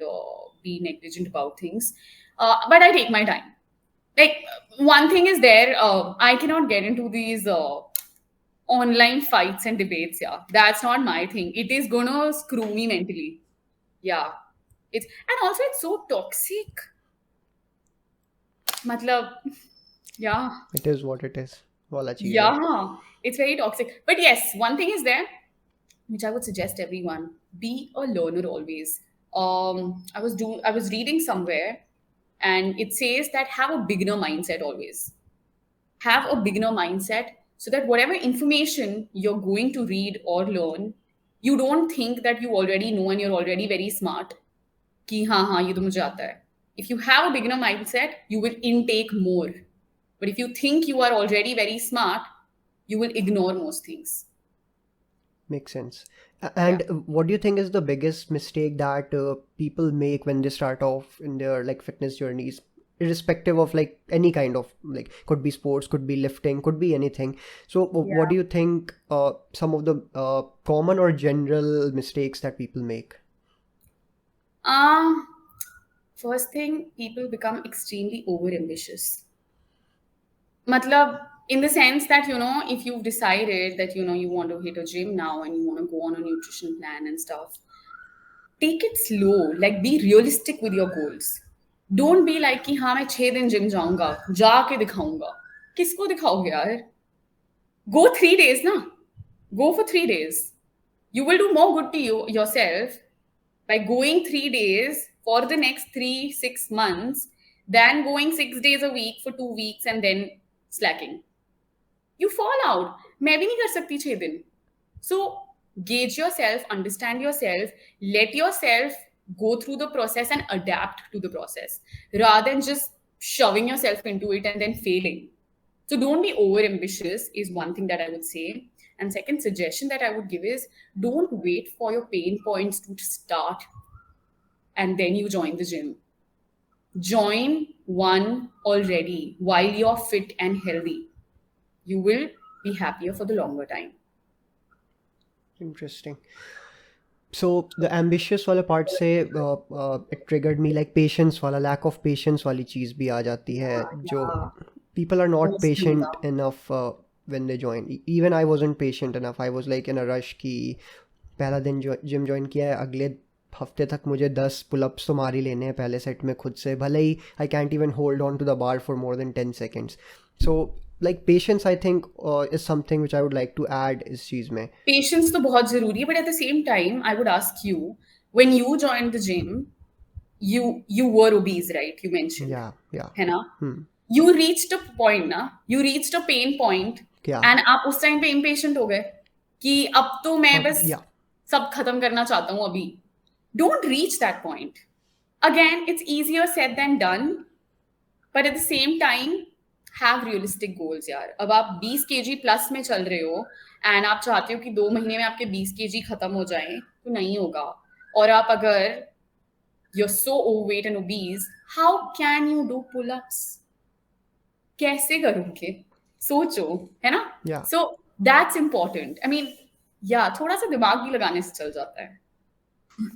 be negligent about things. But I take my time. Like one thing is there, I cannot get into these online fights and debates. Yeah, that's not my thing. It is gonna screw me mentally. Yeah, and also it's so toxic. Matlab, yeah. It is what it is वाला चीज़ है. Yeah, it's very toxic. But yes, one thing is there, which I would suggest everyone: be a learner always. I was reading somewhere, and it says that have a beginner mindset always. Have a beginner mindset so that whatever information you're going to read or learn, you don't think that you already know and you're already very smart. कि हाँ हाँ ये तो मुझे आता है. If you have a beginner mindset, you will intake more. But if you think you are already very smart, you will ignore most things. Makes sense. And what do you think is the biggest mistake that people make when they start off in their like fitness journeys, irrespective of like any kind of like, could be sports, could be lifting, could be anything. So what do you think some of the common or general mistakes that people make? First thing, people become extremely overambitious. Matlab, in the sense that, you know, if you've decided that, you know, you want to hit a gym now and you want to go on a nutrition plan and stuff, take it slow. Like, be realistic with your goals. Don't be like कि हाँ मैं 6 दिन gym जाऊंगा, जाके दिखाऊंगा. किसको दिखाओगे यार? Go 3 days ना. Go for 3 days. You will do more good to yourself by going 3 days for the next 3-6 months than going 6 days a week for 2 weeks and then slacking. You fall out. मैं भी नहीं कर सकती 6 दिन. So gauge yourself, understand yourself, let yourself go through the process and adapt to the process rather than just shoving yourself into it and then failing. So don't be overambitious is one thing that I would say. And second suggestion that I would give is don't wait for your pain points to start and then you join the gym. Join one already while you're fit and healthy. You will be happier for the longer time. Interesting. So the ambitious वाला part से it triggered me like patience वाला, lack of patience वाली चीज़ भी आ जाती है जो people are not patient enough when they join. Even I wasn't patient enough. I was like in a rush कि पहला दिन जिम ज्वाइन किया है, अगले हफ्ते तक मुझे 10 पुलअप्स तो मार ही लेने हैं पहले सेट में खुद से, भले ही I can't even hold on to the bar for more than 10 seconds. So like patience I think is something which I would like to add इस चीज़ में. Patience तो बहुत जरूरी है, but at the same time I would ask you, when you joined the gym, you were obese, right? You mentioned. Yeah. है ना? You reached a point ना, you reached a pain point and आप उस time पे impatient हो गए कि अब तो मैं बस सब खत्म करना चाहता हूँ अभी. Don't reach that point. Again, it's easier said than done, but at the same time have realistic goals यार. अब आप 20 kg plus में चल रहे हो and आप चाहते हो कि 2 महीने में आपके 20 kg खत्म हो जाएं, तो नहीं होगा. और आप अगर you're so overweight and obese, how can you do pull-ups? कैसे करोगे? सोचो, है ना? So that's important. I mean, थोड़ा सा दिमाग भी लगाने से चल जाता है.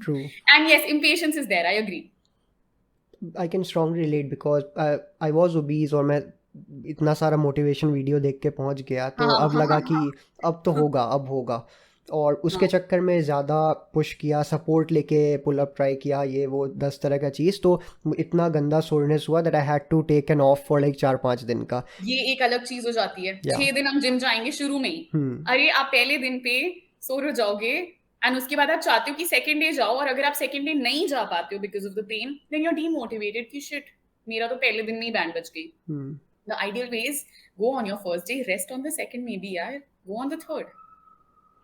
True. And yes, impatience is there. I agree. I can strongly relate because I was obese और मैं इतना सारा मोटिवेशन वीडियो देख के पहुंच गया तो अब लगा कि अब तो होगा, अब होगा. और उसके हाँ चक्कर में ज़्यादा पुश किया, सपोर्ट लेके पुल अप ट्राई किया, ये वो 10 तरह का चीज़, तो इतना गंदा सोरनेस हुआ that I had to take an off for like 4-5 दिन का। ये एक अलग चीज हो जाती है। या 6 दिन हम जिम जाएंगे शुरू में ही, हम्म अरे आप पहले दिन पे सो हो जाओगे, एंड उसके बाद आप चाहते हो कि सेकंड डे जाओ, और अगर आप सेकंड डे नहीं जा पाते हो because of the pain, then you are demotivated कि शिट, मेरा तो पहले दिन में ही बैंड बज गई। Hmm the ideal way is go on your first day, rest on the second, maybe यार go on the third.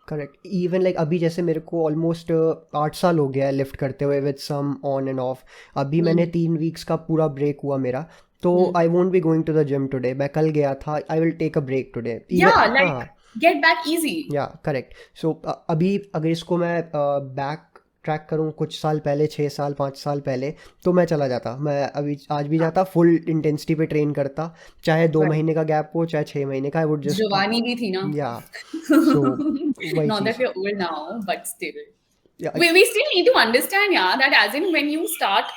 Correct. Even like अभी जैसे मेरे को ऑलमोस्ट 8 साल हो गया है लिफ्ट करते हुए with some on and off. अभी मैंने 3 वीक्स का पूरा ब्रेक हुआ मेरा, तो I won't be going to the gym today. मैं कल गया था, I will take a break today या इवन। लाइक हाँ, get back easy. Yeah correct. So अभी अगर इसको मैं बैक ट्रैक करूँ कुछ साल पहले, 6 साल 5 साल पहले, तो मैं चला जाता, मैं अभी आज भी जाता, फुल इंटेंसिटी पे ट्रेन करता, चाहे 2 महीने का गैप हो चाहे 6 महीने का, आई वुड जस्ट। जवानी भी थी ना। या सो वही Not that cheese. we're old now, but still. या We still need to understand, yeah, that as in when you start,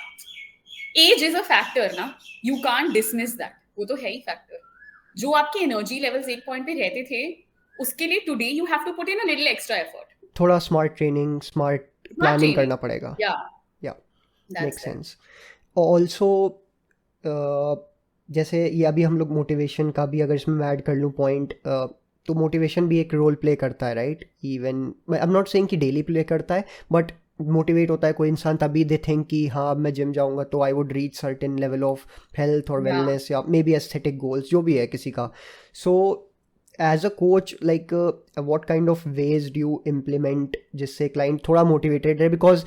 age is a factor, ना. You can't dismiss that. वो तो है ही factor. जो आपके energy levels एक point पे रहते थे, उसके लिए today you have to put in a little extra effort. थोड़ा smart training, smart Smart planning training. करना पड़ेगा। Yeah, या that's make it. Sense. Also जैसे ये अभी हम लोग मोटिवेशन का भी, अगर इसमें मैं ऐड कर लूँ पॉइंट, तो मोटिवेशन भी एक रोल प्ले करता है, right? Even I am not saying कि डेली प्ले करता है, बट मोटिवेट होता है कोई इंसान तभी दे थिंक कि हाँ अब मैं जिम जाऊँगा तो I would reach certain level of health और Yeah. वेलनेस, या मे बी एस्थेटिक गोल्स जो भी है किसी का। So as a coach, like what kind of ways do you implement जिससे क्लाइंट थोड़ा मोटिवेटेड रहे? Because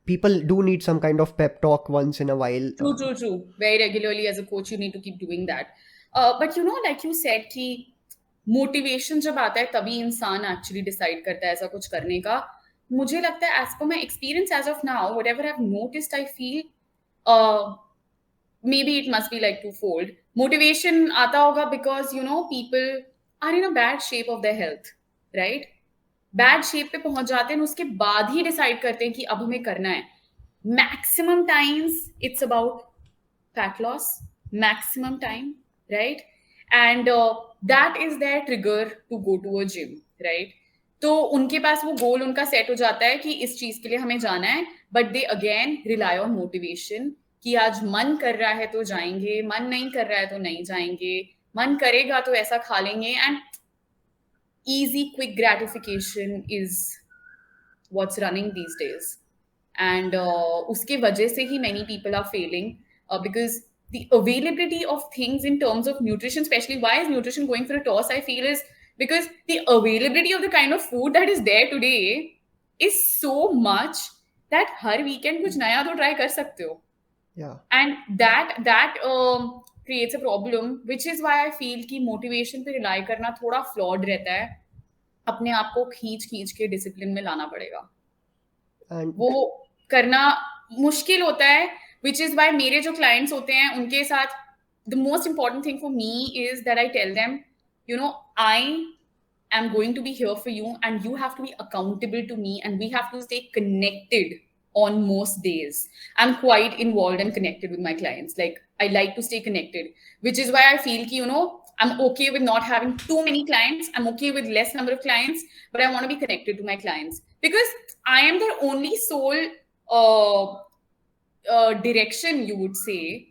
people do need some kind of pep talk once in a while. True. Very regularly as a coach, you need to keep doing that. But you know, like you said कि motivation जब आता है तभी इंसान actually decide करता है ऐसा कुछ करने का। मुझे लगता है as per my experience as of now, whatever I noticed, I feel maybe it must be like twofold. Motivation आता होगा because you know people are in a bad shape of their health, right? Bad shape पे पहुंच जाते हैं, उसके बाद ही decide करते हैं कि अब हमें करना है। Maximum times it's about fat loss, maximum time, right? And that is their trigger to go to a gym, right? तो उनके पास वो गोल उनका सेट हो जाता है कि इस चीज के लिए हमें जाना है, but they again rely on motivation कि आज मन कर रहा है तो जाएंगे, मन नहीं कर रहा है तो नहीं जाएंगे, मन करेगा तो ऐसा खा लेंगे, and easy quick gratification is what's running these days. And uske wajah se hi many people are failing, because the availability of things in terms of nutrition, especially why is nutrition going for a toss, I feel, is because the availability of the kind of food that is there today is so much that har weekend kuch naya to try kar sakte ho. Yeah. And that creates a problem, which is why I feel कि motivation पे rely करना थोड़ा flawed रहता है। अपने आप को खींच के डिसिप्लिन में लाना पड़ेगा, And वो करना मुश्किल होता है, which is why मेरे जो clients होते हैं उनके साथ the most important thing for me is that I tell them, you know, I am going to be here for you and you have to be accountable to me and we have to stay connected on most days. I'm quite involved and connected with my clients. Like, I like to stay connected, which is why I feel ki, you know, I'm okay with not having too many clients. I'm okay with less number of clients, but I want to be connected to my clients because I am their only sole direction, you would say,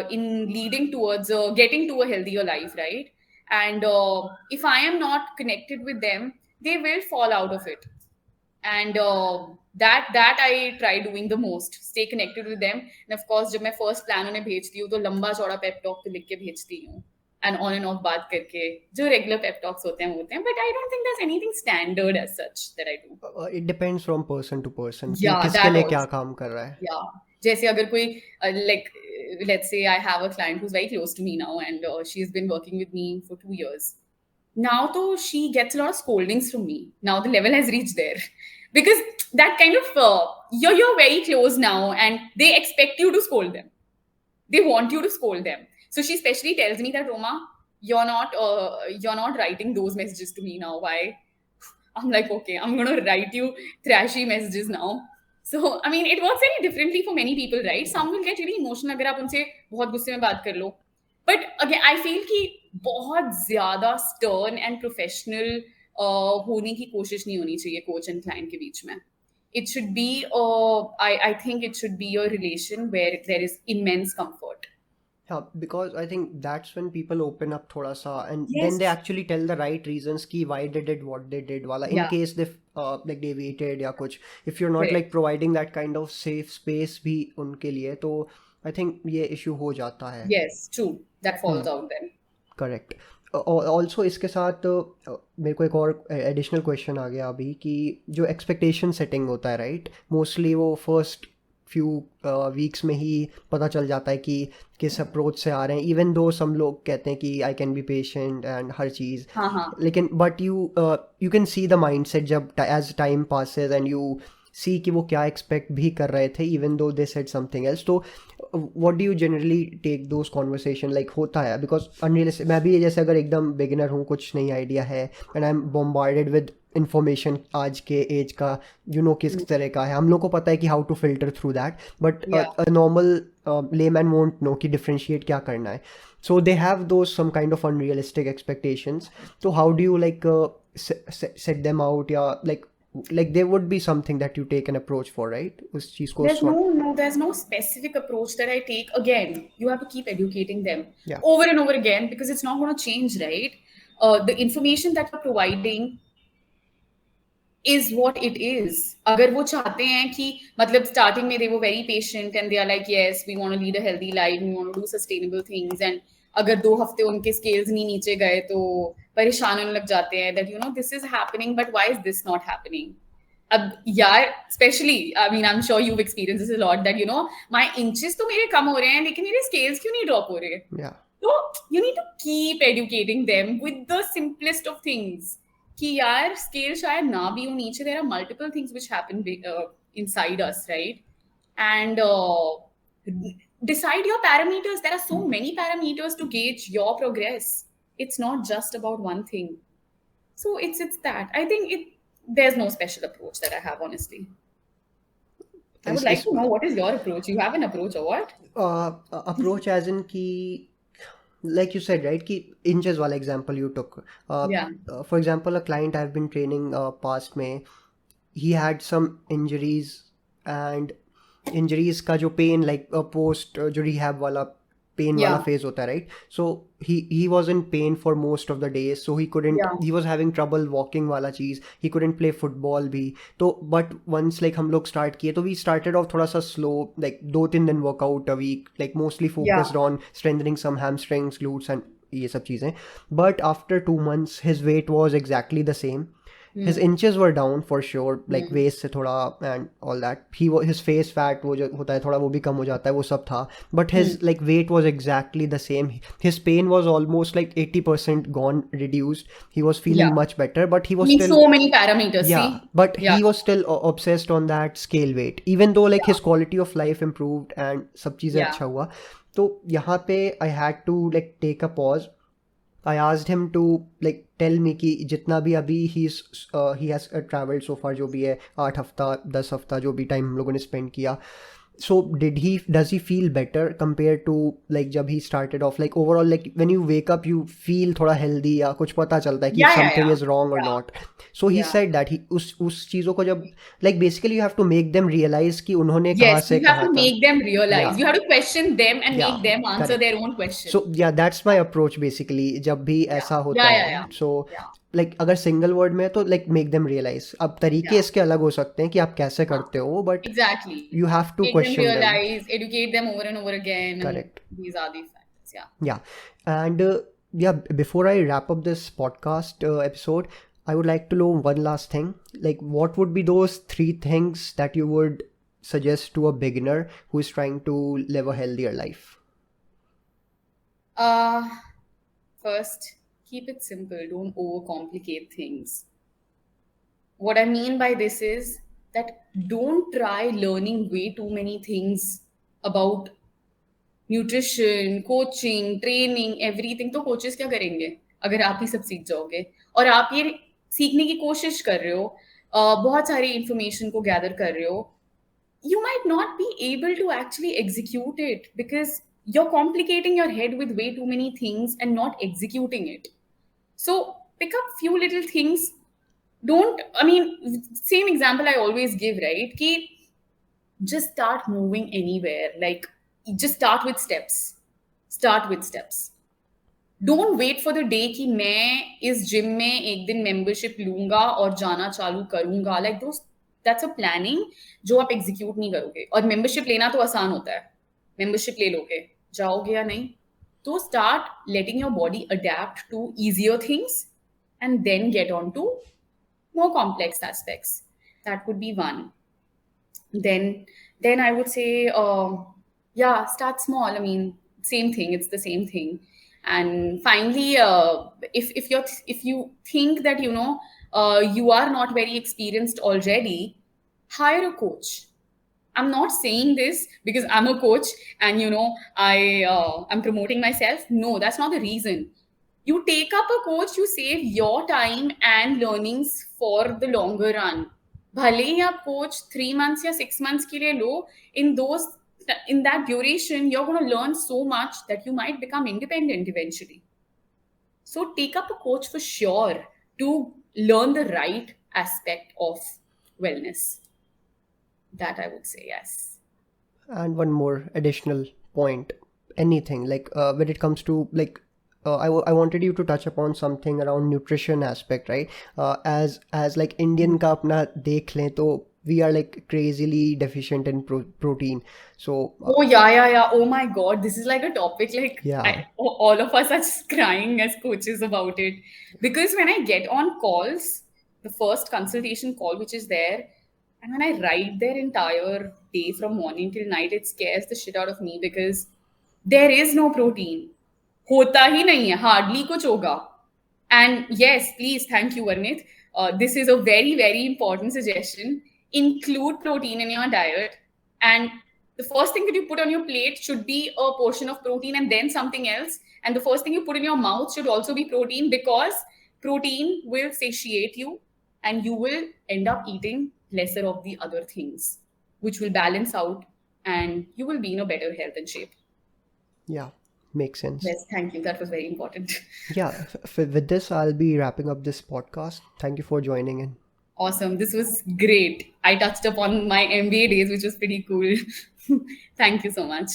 in leading towards getting to a healthier life, right? And if I am not connected with them, they will fall out of it. And that I try doing the most, stay connected with them. And of course, जब मैं first plan उन्हें भेजती हूँ तो लंबा चौड़ा pep talk तो लिख के भेजती हूँ, and on and off बात करके जो regular pep talks होते हैं, but I don't think there's anything standard as such that I do. it depends from person to person कि Yeah, किसके that लिए also. क्या काम कर रहा है। Yeah, जैसे अगर कोई like let's say I have a client who's very close to me now, and she's been working with me for 2 years. Now though she gets a lot of scoldings from me. Now the level has reached there because that kind of you're very close now and they expect you to scold them. They want you to scold them. So she specially tells me that, Roma, you're not writing those messages to me now. Why? I'm like, okay, I'm going to write you trashy messages now. So, I mean, it works very differently for many people, right? Some will get really emotional अगर आप उनसे बहुत गुस्से में बात कर लो. But again, I feel कि बहुत ज़्यादा stern and professional होने की कोशिश नहीं होनी चाहिए कोच एंड क्लाइंट के बीच में. It should be, I think it should be a relation where there is immense comfort. Yeah, because I think that's when people open up thoda sa, and then they Yes. actually tell the right reasons ki why they did what they did wala, in Yeah, case they like deviated ya kuch. If you're not like correct. providing that kind of safe space bhi unke liye, to I think ये issue हो जाता है. Yes, true. That falls out then. Correct. Also इसके साथ मेरे को एक और एडिशनल क्वेश्चन आ गया अभी कि जो एक्सपेक्टेशन सेटिंग होता है, राइट, मोस्टली वो फर्स्ट फ्यू वीक्स में ही पता चल जाता है कि किस अप्रोच से आ रहे हैं, इवन दो सम लोग कहते हैं कि I can be patient and हर चीज़. हाँ हाँ. लेकिन but you can see the mind set जब as time passes and you see कि वो क्या एक्सपेक्ट भी कर रहे थे even though they said something else. तो what do you generally take those conversation, like होता है बिकॉज अनरियलिस्टिक. मैं भी जैसे अगर एकदम बिगिनर हूँ, कुछ नहीं आइडिया है and I am bombarded with information आज के एज का, किस तरह का है, हम लोग को पता है कि how to filter through that, but Yeah. Normal layman won't know कि डिफ्रेंशिएट क्या करना है. So they have those some kind of unrealistic expectations. So how do you like set them out? Yeah, like there would be something that you take an approach for, right? उस चीज को There's sort. there's no specific approach that I take. Again, you have to keep educating them Yeah. over and over again because it's not going to change, right? The information that you're providing is what it is. अगर वो चाहते हैं कि मतलब starting में they were very patient and they are like yes we want to lead a healthy life, we want to do sustainable things, and अगर 2 हफ्ते उनके scales नहीं नीचे गए तो परेशान होने लग जाते हैं that this is happening but why is this not happening. अब यार especially I mean I'm sure you've experienced this a lot that my inches तो मेरे कम हो रहे हैं लेकिन मेरे scales क्यों नहीं drop हो रहे. Yeah. So you need to keep educating them with the simplest of things. कि यार scale शायद ना भी हो नीचे, there are multiple things which happen inside us, right? And decide your parameters. There are so many parameters to gauge your progress. It's not just about one thing. So it's that. I think there's no special approach that I have, honestly. I would like to know what is your approach. You have an approach or what? Approach as in ki, like you said, right, ki inches wala example you took. Yeah. For example, a client I've been training past में, he had some injuries, and injuries का जो pain like post जो rehab वाला pain वाला Yeah. phase होता है, right? So he was in pain for most of the days, so he couldn't, Yeah. he was having trouble walking वाला चीज़, he couldn't play football भी. तो but once like हम लोग start किए तो we started off थोड़ा सा slow, like 2-3 दिन workout a week, like mostly focused on strengthening some hamstrings, glutes and ये सब चीज़ें. But after 2 months his weight was exactly the same. His inches were down for sure, like waist से थोड़ा and all that. His face fat वो जो होता है थोड़ा वो भी कम हो जाता है, वो सब था. But his like weight was exactly the same. His pain was almost like 80% gone, reduced. He was feeling Yeah. much better, but he I was mean, still, so many parameters. yeah, See? but Yeah. he was still obsessed on that scale weight. Even though like his quality of life improved and सब चीज़ें Yeah. अच्छा हुआ. तो यहाँ पे I had to like take a pause. I asked him to like tell me कि जितना भी अभी he has traveled so far, जो भी है 8 हफ्ता 10 हफ्ता जो भी टाइम हम लोगों ने स्पेंड किया, so does he feel better compared to like जब he started off, like overall like when you wake up you feel थोड़ा healthy या कुछ पता चलता है कि Yeah, yeah, something yeah. is wrong or Yeah. not. So he Yeah. said that he उस चीज़ों को जब like basically you have to make them realize कि उन्होंने कहाँ Yes, से you have कहा to था. make them realize. Yeah. You have to question them and Yeah, make them answer correct. their own question. So yeah, that's my approach basically. जब भी ऐसा होता Yeah, है, yeah. so Yeah. like अगर single word में है तो like make them realize. अब तरीके Yeah. इसके अलग हो सकते हैं कि आप कैसे करते हो, but Exactly. you have to Make them question them. realize, educate them over and over again. Correct. And these are the factors. Yeah. Yeah, and yeah, before I wrap up this podcast episode, I would like to know one last thing. Like, what would be those 3 things that you would suggest to a beginner who is trying to live a healthier life? First, keep it simple. Don't overcomplicate things. What I mean by this is that don't try learning way too many things about nutrition, coaching, training, everything. तो coaches क्या करेंगे अगर आप ही सब सीख जाओगे और आप ये सीखने की कोशिश कर रहे हो, बहुत सारी इंफॉर्मेशन को गैदर कर रहे हो, you might not be able to actually execute it because you're complicating your head with way too many things and not executing it. So pick up few little things don't, I mean, same example I always give, right? Ki just start moving anywhere. Like, just start with steps. Start with steps. Don't wait for the day कि मैं इस gym में एक दिन membership लूंगा और जाना चालू करूंगा. लाइक दोस्त, दैट्स अ प्लानिंग जो आप एग्जीक्यूट नहीं करोगे. और मेंबरशिप लेना तो आसान होता है. मेंबरशिप ले लोगे, जाओगे या नहीं. तो start letting your body adapt to easier things and then get on to more complex aspects. That would be one. Then I would say, yeah, start small. I mean, same thing. It's the same thing. And finally, if you think that you are not very experienced already, hire a coach. I'm not saying this because I'm a coach and I'm promoting myself. No, that's not the reason. You take up a coach, you save your time and learnings for the longer run. भले ही आप coach 3 months या 6 months के लिए लो, in that duration you're going to learn so much that you might become independent eventually. So take up a coach for sure to learn the right aspect of wellness. That I would say, yes. And one more additional point, anything like when it comes to like I wanted you to touch upon something around nutrition aspect, right? As like Indian का अपना देख लें तो we are like crazily deficient in protein. So Oh yeah. Oh my God, this is like a topic like yeah. all of us are just crying as coaches about it. Because when I get on calls, the first consultation call which is there, and when I write their entire day from morning till night, it scares the shit out of me because there is no protein. होता ही नहीं है, hardly कुछ होगा. And yes, please, thank you, Varnit. This is a very, very important suggestion. Include protein in your diet. And the first thing that you put on your plate should be a portion of protein and then something else. And the first thing you put in your mouth should also be protein, because protein will satiate you and you will end up eating lesser of the other things, which will balance out and you will be in a better health and shape. Yeah, makes sense. Yes, thank you. That was very important. Yeah, with this, I'll be wrapping up this podcast. Thank you for joining in. Awesome. This was great. I touched upon my MBA days, which was pretty cool. Thank you so much.